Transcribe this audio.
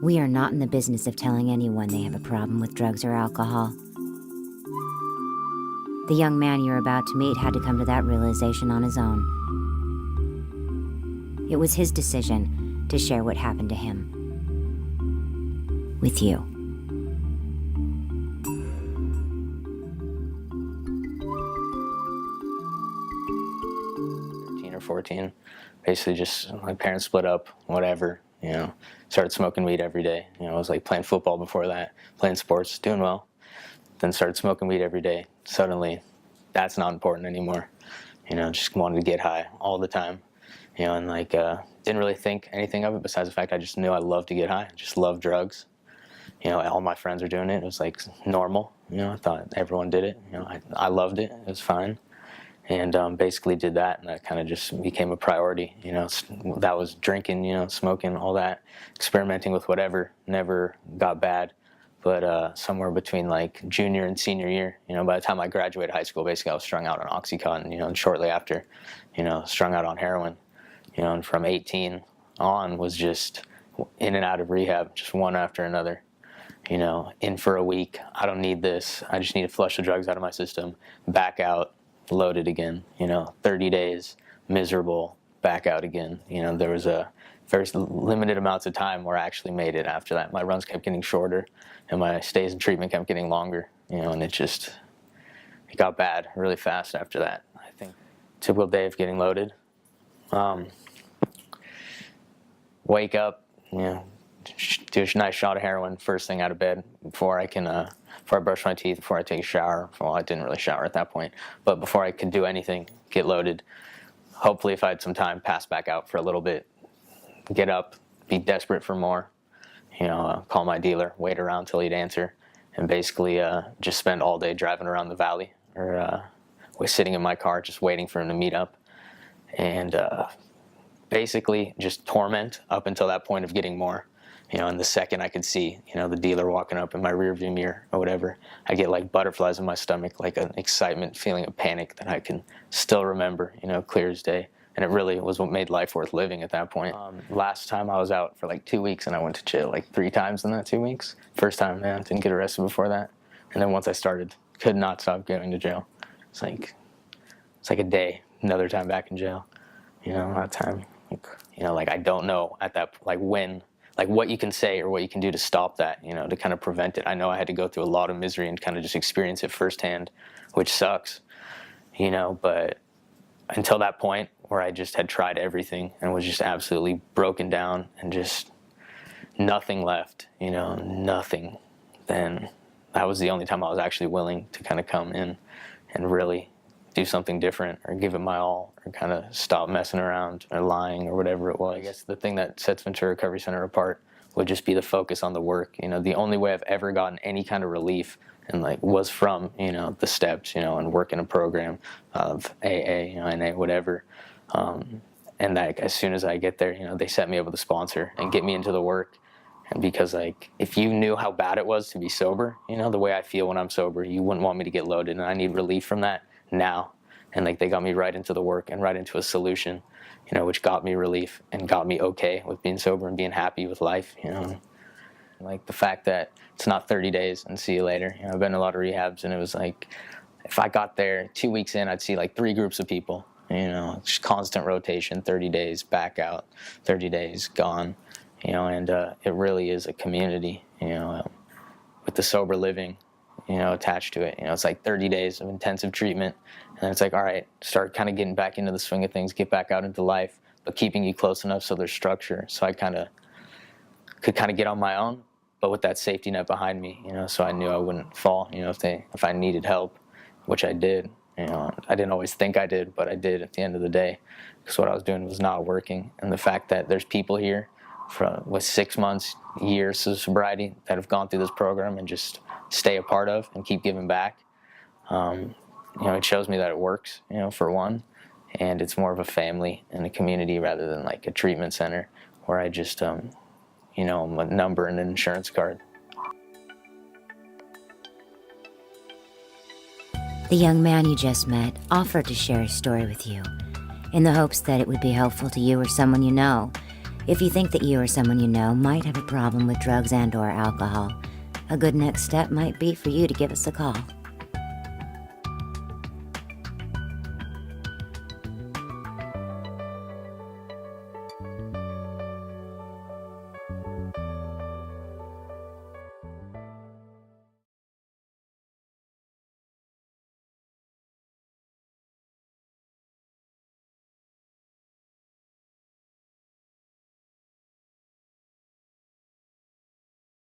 We are not in the business of telling anyone they have a problem with drugs or alcohol. The young man you're about to meet had to come to that realization on his own. It was his decision to share what happened to him with you. Or 14, basically just my parents split up, whatever, started smoking weed every day. I was like playing football before that, playing sports, doing well, then started smoking weed every day. Suddenly that's not important anymore. Just wanted to get high all the time, and didn't really think anything of it besides the fact I just knew I loved to get high. I just loved drugs. All my friends were doing it. It was like normal. I thought everyone did it. I loved it. It was fine. And basically did that, and that kind of just became a priority. That was drinking, smoking, all that, experimenting with whatever. Never got bad, but somewhere between like junior and senior year, by the time I graduated high school, basically I was strung out on OxyContin, and shortly after, strung out on heroin, and from 18 on was just in and out of rehab, just one after another. In for a week, I don't need this, I just need to flush the drugs out of my system, back out, loaded again, 30 days, miserable, back out again. There was a very limited amounts of time where I actually made it after that. My runs kept getting shorter, and my stays in treatment kept getting longer, and it got bad really fast after that. I think typical day of getting loaded. Wake up, do a nice shot of heroin first thing out of bed before I brush my teeth, before I take a shower. Well, I didn't really shower at that point, but before I could do anything, get loaded. Hopefully, if I had some time, pass back out for a little bit, get up, be desperate for more, call my dealer, wait around till he'd answer, and basically just spend all day driving around the valley or was sitting in my car just waiting for him to meet up, and basically just torment up until that point of getting more. And the second I could see, the dealer walking up in my rearview mirror or whatever, I get like butterflies in my stomach, like an excitement, feeling of panic that I can still remember, clear as day. And it really was what made life worth living at that point. Last time I was out for like 2 weeks, and I went to jail like 3 times in that 2 weeks. First time, man, didn't get arrested before that. And then once I started, could not stop going to jail. It's like a day, another time back in jail. That time, I don't know at that, when, what you can say or what you can do to stop that, to kind of prevent it. I know I had to go through a lot of misery and kind of just experience it firsthand, which sucks, but until that point where I just had tried everything and was just absolutely broken down and just nothing left, nothing, then that was the only time I was actually willing to kind of come in and really do something different or give it my all or kind of stop messing around or lying or whatever it was. I guess the thing that sets Ventura Recovery Center apart would just be the focus on the work. The only way I've ever gotten any kind of relief and was from, the steps, and work in a program of AA, NA, whatever. And as soon as I get there, they set me up with a sponsor and get me into the work. And because if you knew how bad it was to be sober, the way I feel when I'm sober, you wouldn't want me to get loaded, and I need relief from that now. And they got me right into the work and right into a solution, which got me relief and got me okay with being sober and being happy with life, the fact that it's not 30 days and see you later. I've been in a lot of rehabs, and it was if I got there 2 weeks in, I'd see 3 groups of people, just constant rotation, 30 days, back out, 30 days, gone, and it really is a community, with the sober living, attached to it. It's 30 days of intensive treatment, and then it's all right, start kind of getting back into the swing of things, get back out into life, but keeping you close enough so there's structure. So I could get on my own, but with that safety net behind me, so I knew I wouldn't fall, if I needed help, which I did. I didn't always think I did, but I did at the end of the day, because what I was doing was not working. And the fact that there's people here with 6 months, years of sobriety that have gone through this program and just stay a part of and keep giving back, it shows me that it works, for one, and it's more of a family and a community rather than a treatment center where I just, I'm a number and an insurance card. The young man you just met offered to share his story with you in the hopes that it would be helpful to you or someone you know, If you think that you or someone you know might have a problem with drugs and/or alcohol, a good next step might be for you to give us a call.